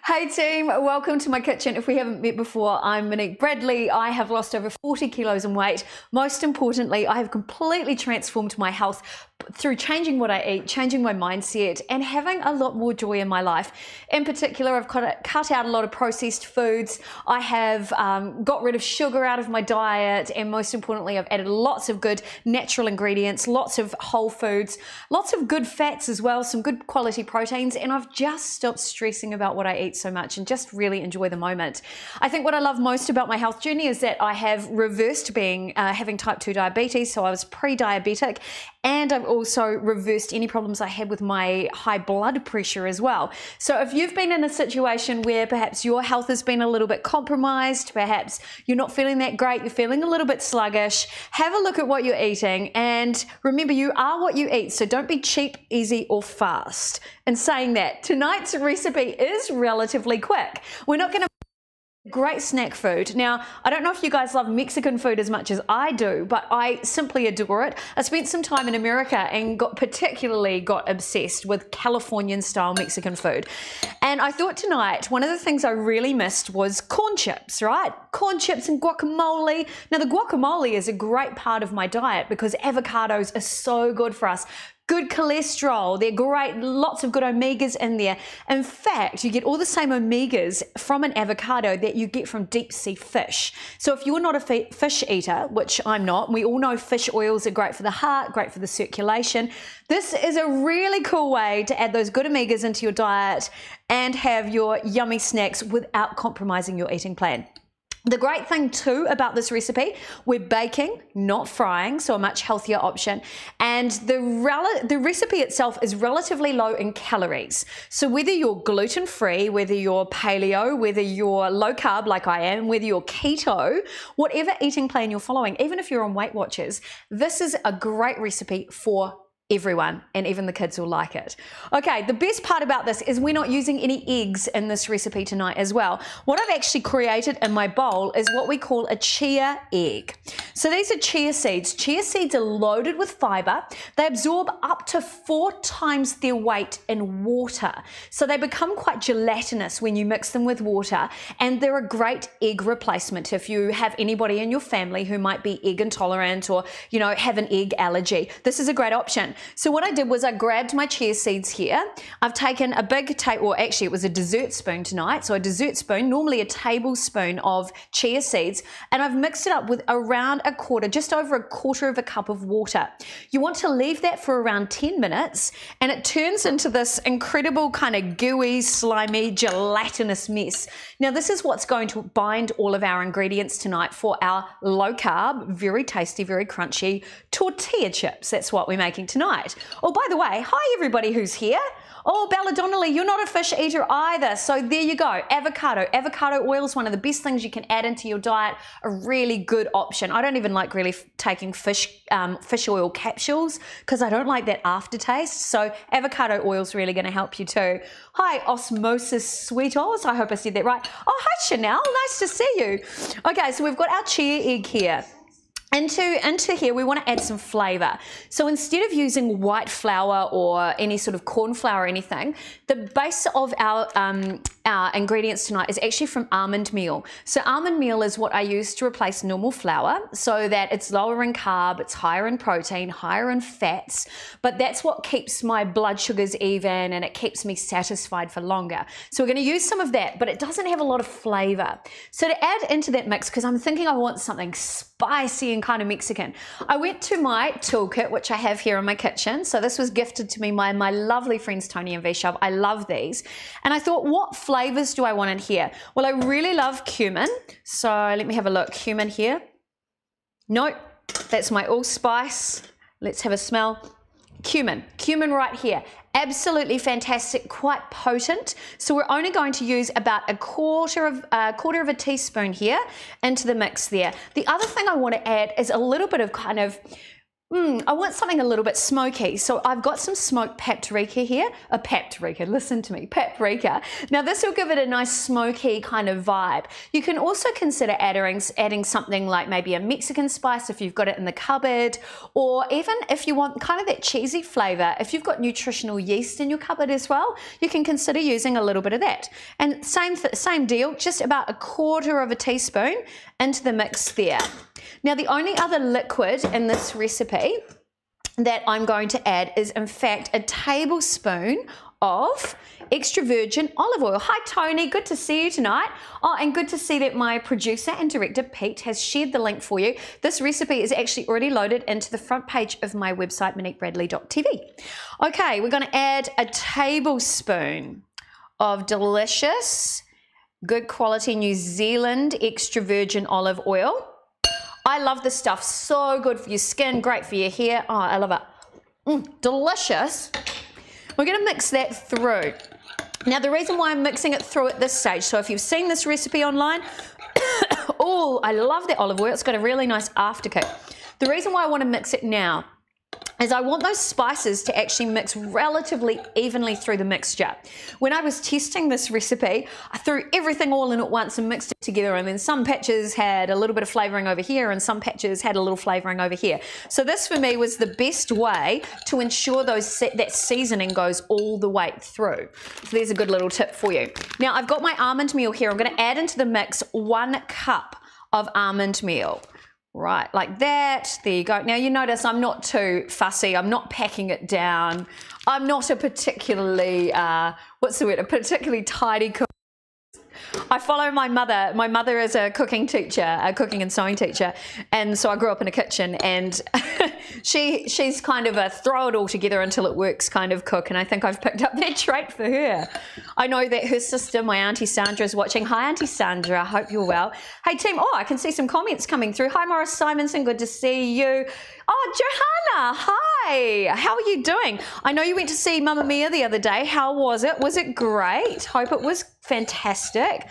Hey team, welcome to my kitchen. If we haven't met before, I'm Monique Bradley. I have lost over 40 kilos in weight. Most importantly, I have completely transformed my health through changing what I eat, changing my mindset, and having a lot more joy in my life. In particular, I've cut out a lot of processed foods. I have got rid of sugar out of my diet, and most importantly, I've added lots of good natural ingredients, lots of whole foods, lots of good fats as well, some good quality proteins, and I've just stopped stressing about what I eat so much and just really enjoy the moment. I think what I love most about my health journey is that I have reversed having type 2 diabetes, so I was pre-diabetic, and I've also reversed any problems I had with my high blood pressure as well. So if you've been in a situation where perhaps your health has been a little bit compromised, perhaps you're not feeling that great, you're feeling a little bit sluggish, have a look at what you're eating, and remember, you are what you eat, so don't be cheap, easy, or fast. And saying that, tonight's recipe is relatively quick. We're not going to great snack food. Now, I don't know if you guys love Mexican food as much as I do, but I simply adore it. I spent some time in America and particularly got obsessed with Californian style Mexican food. And I thought tonight, one of the things I really missed was corn chips, right? Corn chips and guacamole. Now, the guacamole is a great part of my diet because avocados are so good for us. Good cholesterol, they're great, lots of good omegas in there. In fact, you get all the same omegas from an avocado that you get from deep sea fish. So if you're not a fish eater, which I'm not, we all know fish oils are great for the heart, great for the circulation. This is a really cool way to add those good omegas into your diet and have your yummy snacks without compromising your eating plan. The great thing too about this recipe, we're baking, not frying, so a much healthier option. And the recipe itself is relatively low in calories. So whether you're gluten-free, whether you're paleo, whether you're low carb like I am, whether you're keto, whatever eating plan you're following, even if you're on Weight Watchers, this is a great recipe for everyone, and even the kids will like it. Okay, the best part about this is we're not using any eggs in this recipe tonight as well. What I've actually created in my bowl is what we call a chia egg. So these are chia seeds. Chia seeds are loaded with fiber. They absorb up to 4 times their weight in water. So they become quite gelatinous when you mix them with water, and they're a great egg replacement if you have anybody in your family who might be egg intolerant or, you know, have an egg allergy. This is a great option. So what I did was I grabbed my chia seeds here. I've taken a big or actually it was a dessert spoon tonight. So a dessert spoon, normally a tablespoon of chia seeds, and I've mixed it up with around just over a quarter of a cup of water. You want to leave that for around 10 minutes and it turns into this incredible kind of gooey, slimy, gelatinous mess. Now this is what's going to bind all of our ingredients tonight for our low carb, very tasty, very crunchy tortilla chips. That's what we're making tonight. Oh, by the way, hi everybody who's here. Oh, Bella Donnelly, you're not a fish eater either. So there you go. Avocado. Avocado oil is one of the best things you can add into your diet. A really good option. I don't even like really taking fish oil capsules because I don't like that aftertaste. So avocado oil is really going to help you too. Hi, Osmosis Sweet Oz. I hope I said that right. Oh, hi Chanel. Nice to see you. Okay, so we've got our chia egg here. Into here, we want to add some flavor. So instead of using white flour or any sort of corn flour or anything, the base of our ingredients tonight is actually from almond meal. So almond meal is what I use to replace normal flour so that it's lower in carb, it's higher in protein, higher in fats, but that's what keeps my blood sugars even and it keeps me satisfied for longer. So we're going to use some of that, but it doesn't have a lot of flavor. So to add into that mix, because I'm thinking I want something spicy and kind of Mexican, I went to my toolkit, which I have here in my kitchen. So this was gifted to me by my lovely friends Tony and V-Shove. I love these. And I thought, what flavors do I want in here? Well, I really love cumin. So let me have a look. Cumin here. Nope, that's my allspice. Let's have a smell. Cumin right here. absolutely fantastic, quite potent. So we're only going to use about a quarter of a teaspoon here into the mix there. The other thing I want to add is a little bit of kind of I want something a little bit smoky. So I've got some smoked paprika here. Paprika, listen to me, paprika. Now this will give it a nice smoky kind of vibe. You can also consider adding something like maybe a Mexican spice if you've got it in the cupboard, or even if you want kind of that cheesy flavor, if you've got nutritional yeast in your cupboard as well, you can consider using a little bit of that. And same deal, just about a quarter of a teaspoon into the mix there. Now the only other liquid in this recipe that I'm going to add is in fact a tablespoon of extra virgin olive oil. Hi Tony, good to see you tonight. Oh, and good to see that my producer and director Pete has shared the link for you. This recipe is actually already loaded into the front page of my website, moniquebradley.tv. Okay, we're going to add a tablespoon of delicious, good quality New Zealand extra virgin olive oil. I love this stuff, so good for your skin, great for your hair. Oh, I love it. Delicious. We're going to mix that through. Now, the reason why I'm mixing it through at this stage, so if you've seen this recipe online, oh, I love the olive oil. It's got a really nice afterkick. The reason why I want to mix it now is I want those spices to actually mix relatively evenly through the mixture. When I was testing this recipe, I threw everything all in at once and mixed it together, and then some patches had a little bit of flavoring over here and some patches had a little flavoring over here. So this for me was the best way to ensure that seasoning goes all the way through. So there's a good little tip for you. Now I've got my almond meal here. I'm going to add into the mix 1 cup of almond meal. Right, like that. There you go. Now you notice I'm not too fussy. I'm not packing it down. I'm not a particularly, a particularly tidy cook. I follow my mother. My mother is a cooking teacher, a cooking and sewing teacher, and so I grew up in a kitchen, and she's kind of a throw it all together until it works kind of cook, and I think I've picked up that trait for her. I know that her sister, my Auntie Sandra, is watching. Hi Auntie Sandra, I hope you're well. Hey team, oh, I can see some comments coming through. Hi Morris Simonson, good to see you. Oh, Johanna, hi, how are you doing? I know you went to see Mamma Mia the other day. How was it? Was it great? Hope it was fantastic.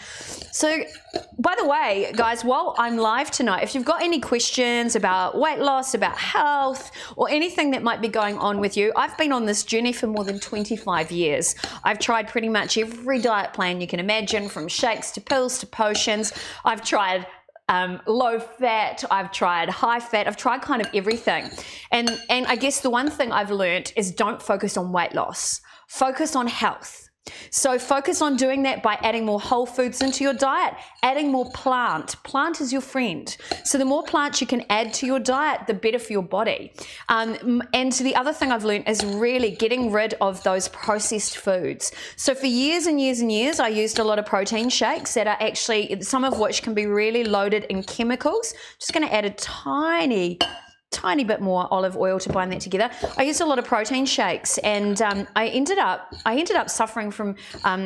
So, by the way, guys, while I'm live tonight, if you've got any questions about weight loss, about health, or anything that might be going on with you, I've been on this journey for more than 25 years. I've tried pretty much every diet plan you can imagine, from shakes to pills to potions. I've tried low fat, I've tried high fat, I've tried kind of everything. And I guess the one thing I've learned is don't focus on weight loss, focus on health. So focus on doing that by adding more whole foods into your diet, adding more plant. Plant is your friend. So the more plants you can add to your diet, the better for your body. And the other thing I've learned is really getting rid of those processed foods. So for years and years and years, I used a lot of protein shakes that are actually, some of which can be really loaded in chemicals. Just going to add a tiny bit more olive oil to bind that together. I used a lot of protein shakes, and I ended up suffering from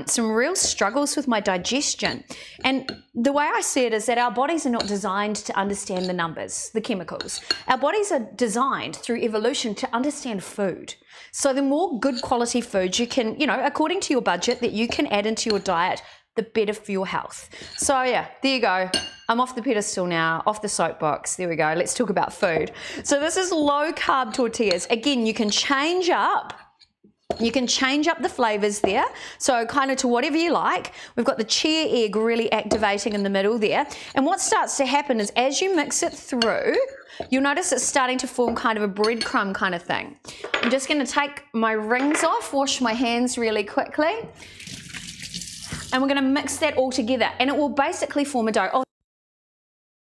some real struggles with my digestion. And the way I see it is that our bodies are not designed to understand the numbers, the chemicals. Our bodies are designed through evolution to understand food. So the more good quality foods you can, according to your budget, that you can add into your diet, the better for your health. So yeah, there you go. I'm off the pedestal now, off the soapbox. There we go. Let's talk about food. So this is low carb tortillas. Again, you can change up the flavors there, so kind of to whatever you like. We've got the chia egg really activating in the middle there. And what starts to happen is as you mix it through, you'll notice it's starting to form kind of a breadcrumb kind of thing. I'm just going to take my rings off, wash my hands really quickly. And we're going to mix that all together, and it will basically form a dough. Oh,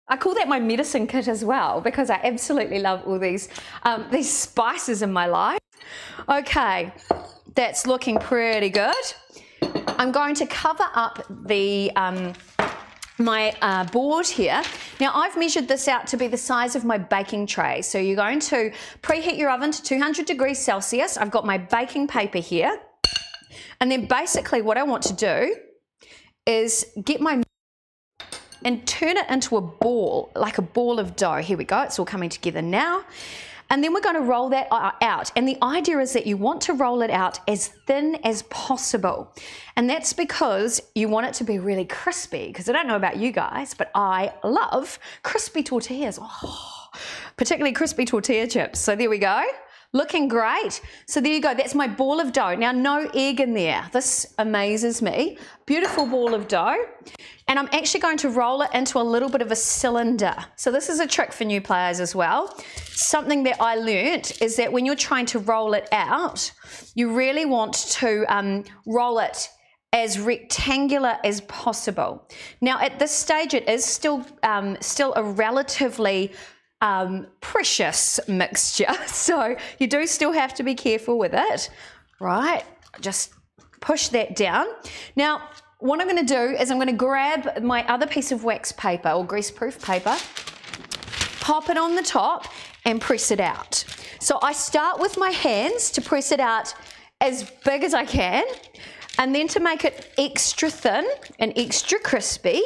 I call that my medicine kit as well, because I absolutely love all these spices in my life. Okay, that's looking pretty good. I'm going to cover up the my board here. Now I've measured this out to be the size of my baking tray. So you're going to preheat your oven to 200 degrees Celsius. I've got my baking paper here. And then basically what I want to do is get my and turn it into a ball, like a ball of dough. Here we go, it's all coming together now. And then we're going to roll that out. And the idea is that you want to roll it out as thin as possible. And that's because you want it to be really crispy. Because I don't know about you guys, but I love crispy tortillas. Oh, particularly crispy tortilla chips. So there we go. Looking great. So there you go. That's my ball of dough. Now, no egg in there. This amazes me. Beautiful ball of dough. And I'm actually going to roll it into a little bit of a cylinder. So this is a trick for new players as well. Something that I learnt is that when you're trying to roll it out, you really want to roll it as rectangular as possible. Now, at this stage, it is still a relatively precious mixture, so you do still have to be careful with it, right? Just push that down. Now, what I'm going to do is I'm going to grab my other piece of wax paper or greaseproof paper, pop it on the top and press it out. So I start with my hands to press it out as big as I can, and then to make it extra thin and extra crispy,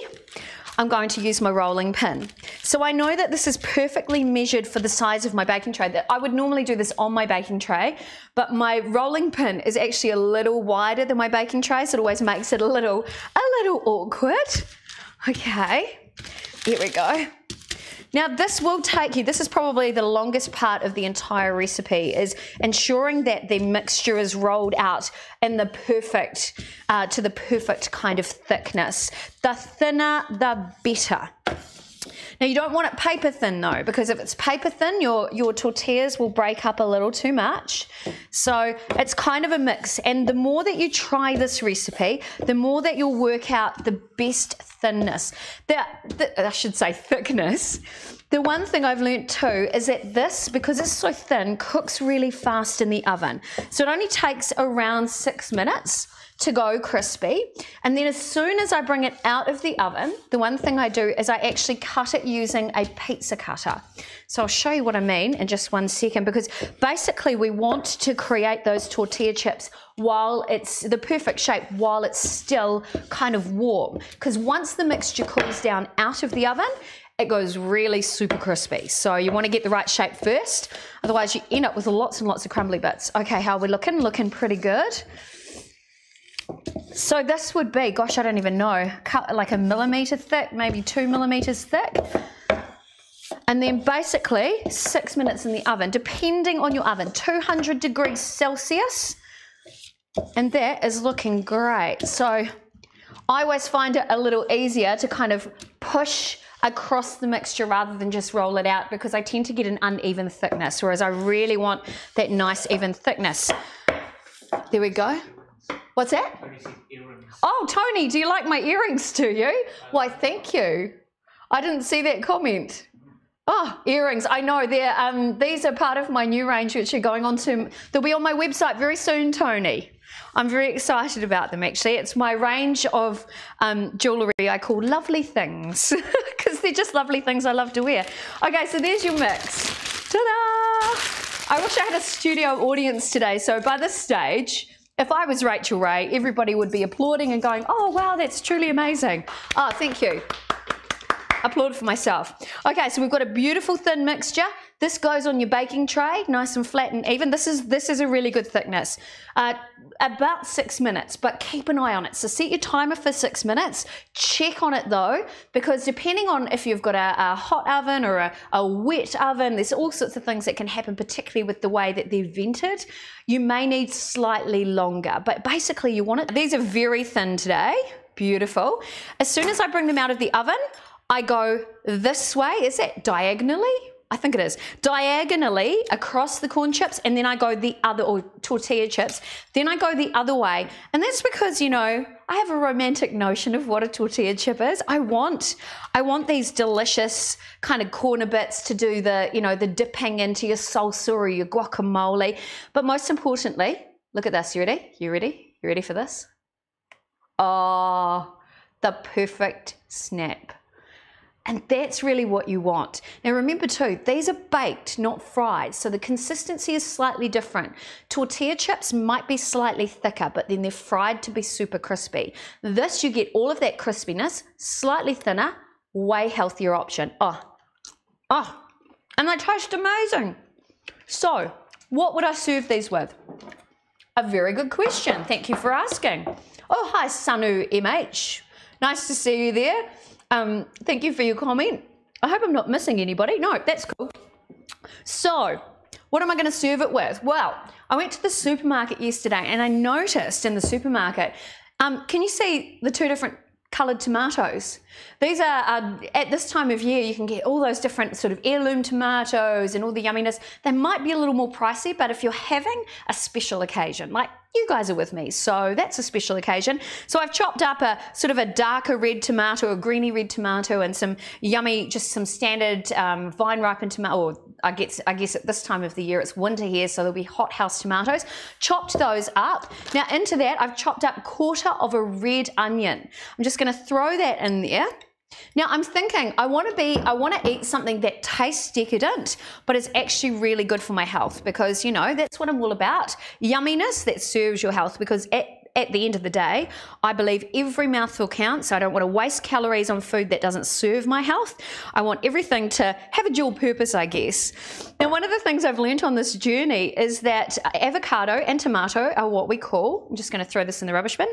I'm going to use my rolling pin. So I know that this is perfectly measured for the size of my baking tray. That I would normally do this on my baking tray, but my rolling pin is actually a little wider than my baking tray, so it always makes it a little awkward. Okay, here we go. Now this will take you, this is probably the longest part of the entire recipe, is ensuring that the mixture is rolled out in the perfect, to the perfect kind of thickness. The thinner, the better. Now you don't want it paper thin though, because if it's paper thin, your tortillas will break up a little too much. So it's kind of a mix, and the more that you try this recipe, the more that you'll work out the best thinness. I should say thickness. The one thing I've learnt too is that this, because it's so thin, cooks really fast in the oven. So it only takes around 6 minutes to go crispy, and then as soon as I bring it out of the oven, the one thing I do is I actually cut it using a pizza cutter. So I'll show you what I mean in just 1 second, because basically we want to create those tortilla chips while it's the perfect shape, while it's still kind of warm, because once the mixture cools down out of the oven, it goes really super crispy. So you want to get the right shape first, otherwise you end up with lots and lots of crumbly bits. Okay, how are we looking? Looking pretty good. So this would be, gosh, I don't even know, cut like 1 millimeter thick, maybe 2 millimeters thick. And then basically 6 minutes in the oven, depending on your oven, 200 degrees Celsius. And that is looking great. So I always find it a little easier to kind of push across the mixture rather than just roll it out, because I tend to get an uneven thickness, whereas I really want that nice even thickness. There we go. What's that? Oh, Tony, do you like my earrings, do you? Why, thank you. I didn't see that comment. Oh, earrings. I know they're these are part of my new range, which are going on to, they'll be on my website very soon, Tony. I'm very excited about them, actually. It's my range of jewellery I call lovely things, because they're just lovely things I love to wear. Okay, so there's your mix. Ta-da! I wish I had a studio audience today, so by this stage, if I was Rachel Ray, everybody would be applauding and going, oh, wow, that's truly amazing. Oh, thank you. Applaud for myself. Okay, so we've got a beautiful thin mixture. This goes on your baking tray, nice and flat and even. This is a really good thickness. About 6 minutes, but keep an eye on it. So set your timer for 6 minutes. Check on it though, because depending on if you've got a hot oven or a wet oven, there's all sorts of things that can happen, particularly with the way that they're vented. You may need slightly longer, but basically you want it. These are very thin today. Beautiful. As soon as I bring them out of the oven, I go this way. Is it diagonally? I think it is. Diagonally across the corn chips, and then I go the other, or tortilla chips, then I go the other way. And that's because, you know, I have a romantic notion of what a tortilla chip is. I want these delicious kind of corner bits to do the, you know, the dipping into your salsa or your guacamole. But most importantly, look at this. You ready? You ready? You ready for this? Oh, the perfect snap. And that's really what you want. Now remember too, these are baked, not fried, so the consistency is slightly different. Tortilla chips might be slightly thicker, but then they're fried to be super crispy. This, you get all of that crispiness, slightly thinner, way healthier option. Oh, and they taste amazing. So, what would I serve these with? A very good question. Thank you for asking. Oh, hi, Sanu MH. Nice to see you there. Thank you for your comment. I hope I'm not missing anybody. No, that's cool. So, what am I going to serve it with? Well, I went to the supermarket yesterday and I noticed in the supermarket, can you see the two different coloured tomatoes? These are, at this time of year, you can get all those different sort of heirloom tomatoes and all the yumminess. They might be a little more pricey, but if you're having a special occasion, like you guys are with me, so that's a special occasion. So I've chopped up a sort of a darker red tomato, a greeny red tomato, and some yummy, just some standard vine ripened tomato, or I guess at this time of the year it's winter here, so there'll be hothouse tomatoes. Chopped those up. Now into that I've chopped up 1/4 of a red onion. I'm just going to throw that in there. Now I'm thinking I want to eat something that tastes decadent but is actually really good for my health, because you know that's what I'm all about, yumminess that serves your health, because at the end of the day I believe every mouthful counts. I don't want to waste calories on food that doesn't serve my health. I want everything to have a dual purpose, I guess. Now one of the things I've learned on this journey is that avocado and tomato are what we call, I'm just going to throw this in the rubbish bin,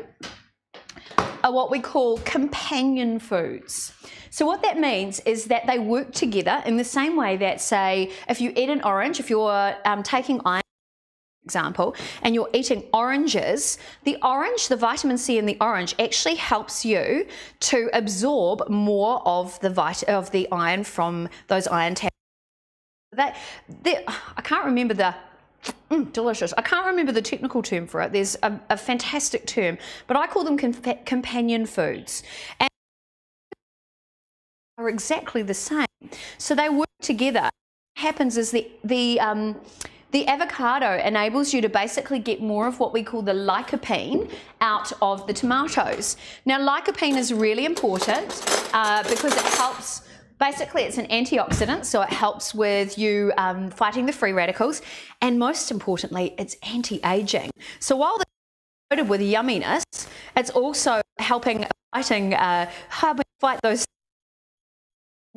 are what we call companion foods. So what that means is that they work together in the same way that, say, if you eat an orange, if you're taking iron, for example, and you're eating oranges, the vitamin C in the orange actually helps you to absorb more of the iron from those iron tablets. I can't remember the delicious. I can't remember the technical term for it. There's a fantastic term, but I call them companion foods, and are exactly the same. So they work together. What happens is the avocado enables you to basically get more of what we call the lycopene out of the tomatoes. Now lycopene is really important because it helps. Basically, it's an antioxidant, so it helps with you fighting the free radicals, and most importantly, it's anti-aging. So while it's loaded with yumminess, it's also helping fight those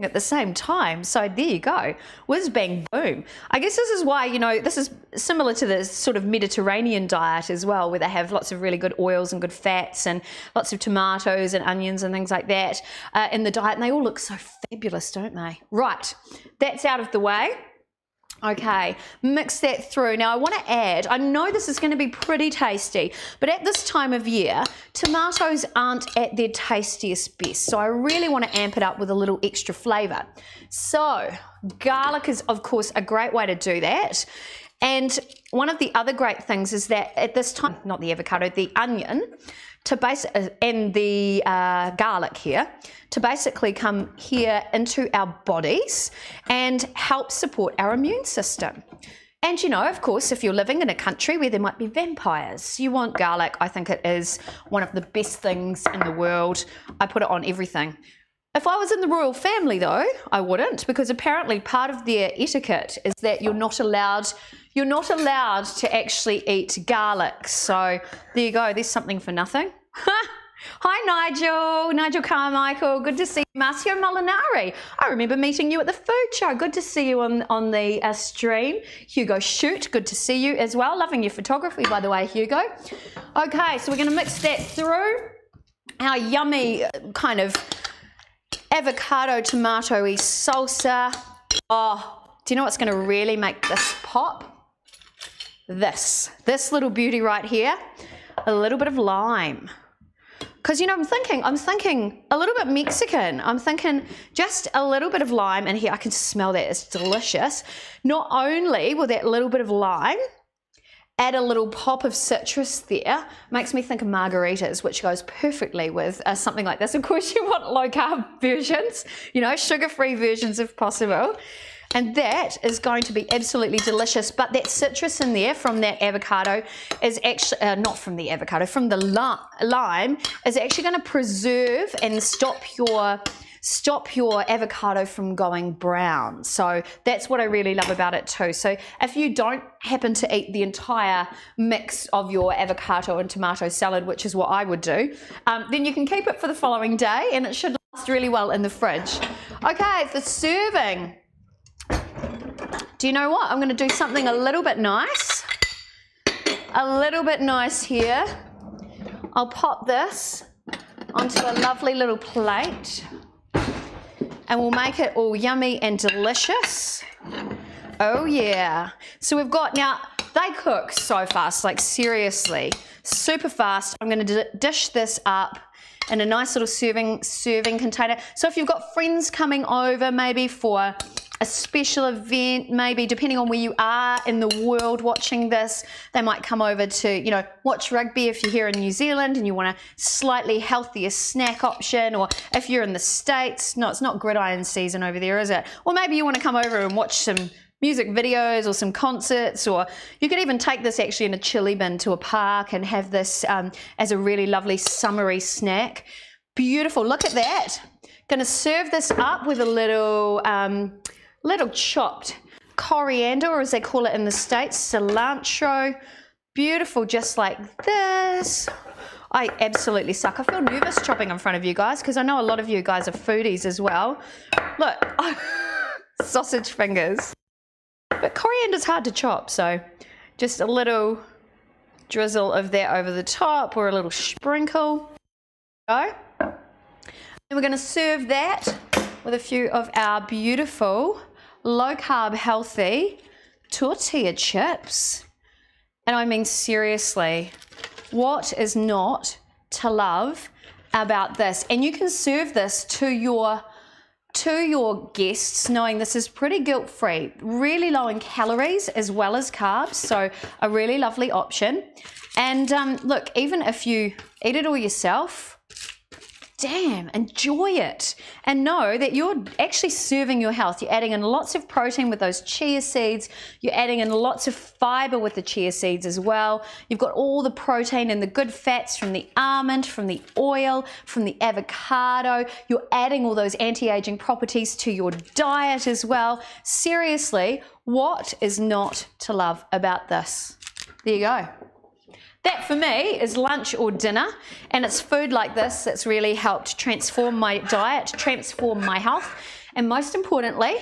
at the same time. So there you go, whiz bang boom. I guess this is why, you know, this is similar to the sort of Mediterranean diet as well, where they have lots of really good oils and good fats and lots of tomatoes and onions and things like that in the diet, and they all look so fabulous, don't they? Right, that's out of the way. Okay, mix that through. Now I want to add, I know this is going to be pretty tasty, but at this time of year, tomatoes aren't at their tastiest best. So I really want to amp it up with a little extra flavour. So garlic is of course a great way to do that. And one of the other great things is that at this time, not the avocado, the onion, and the garlic here, to basically come here into our bodies and help support our immune system. And you know, of course, if you're living in a country where there might be vampires, you want garlic. I think it is one of the best things in the world. I put it on everything. If I was in the royal family though, I wouldn't, because apparently part of their etiquette is that you're not allowed to actually eat garlic. So there you go, there's something for nothing. Hi Nigel Carmichael, good to see you. Marcio Molinari, I remember meeting you at the food show. Good to see you on the stream. Hugo Shoot, good to see you as well. Loving your photography, by the way, Hugo. Okay, so we're going to mix that through. Our yummy kind of avocado tomato-y salsa. Oh, do you know what's going to really make this pop? This little beauty right here, a little bit of lime. Because, you know, I'm thinking a little bit Mexican. I'm thinking just a little bit of lime, and here I can smell that. It's delicious. Not only will that little bit of lime add a little pop of citrus there, makes me think of margaritas, which goes perfectly with something like this. Of course, you want low carb versions, you know, sugar-free versions if possible. And that is going to be absolutely delicious. But that citrus in there from that avocado is actually, not from the avocado, from the lime, is actually going to preserve and stop your avocado from going brown. So that's what I really love about it too. So if you don't happen to eat the entire mix of your avocado and tomato salad, which is what I would do, then you can keep it for the following day and it should last really well in the fridge. Okay, for serving. do you know what? I'm going to do something a little bit nice. A little bit nice here. I'll pop this onto a lovely little plate and we'll make it all yummy and delicious. Oh yeah. So we've got, now they cook so fast, like seriously, super fast. I'm going to dish this up in a nice little serving container. So if you've got friends coming over, maybe for a special event, maybe depending on where you are in the world watching this, they might come over to, you know, watch rugby if you're here in New Zealand and you want a slightly healthier snack option, or if you're in the States, no, it's not gridiron season over there, is it? Or maybe you want to come over and watch some music videos or some concerts, or you could even take this actually in a chili bin to a park and have this as a really lovely summery snack. Beautiful, look at that. Gonna serve this up with a little chopped coriander, or as they call it in the States, cilantro. Beautiful, just like this. I absolutely suck. I feel nervous chopping in front of you guys because I know a lot of you guys are foodies as well. Look, sausage fingers. But coriander's hard to chop, so just a little drizzle of that over the top, or a little sprinkle. Go. And we're going to serve that with a few of our beautiful low carb healthy tortilla chips. And I mean seriously, what is not to love about this? And you can serve this to your guests knowing this is pretty guilt-free, really low in calories as well as carbs, so a really lovely option. And look, even if you eat it all yourself, damn, enjoy it and know that you're actually serving your health. You're adding in lots of protein with those chia seeds. You're adding in lots of fiber with the chia seeds as well. You've got all the protein and the good fats from the almond, from the oil, from the avocado. You're adding all those anti-aging properties to your diet as well. Seriously, what is not to love about this? There you go. That for me is lunch or dinner, and it's food like this that's really helped transform my diet, transform my health, and most importantly,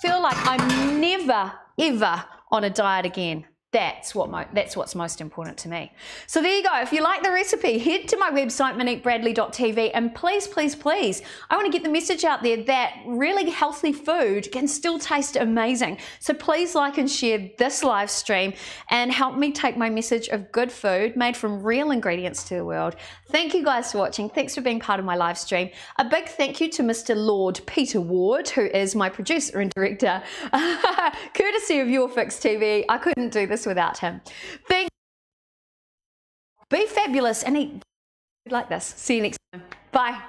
feel like I'm never, ever on a diet again. That's what's most important to me. So there you go. If you like the recipe, head to my website, moniquebradley.tv, and please, please, please, I want to get the message out there that really healthy food can still taste amazing. So please like and share this live stream and help me take my message of good food made from real ingredients to the world. Thank you guys for watching. Thanks for being part of my live stream. A big thank you to Mr. Lord Peter Ward, who is my producer and director, courtesy of Your Fix TV. I couldn't do this without him. Be fabulous and eat like this. See you next time. Bye.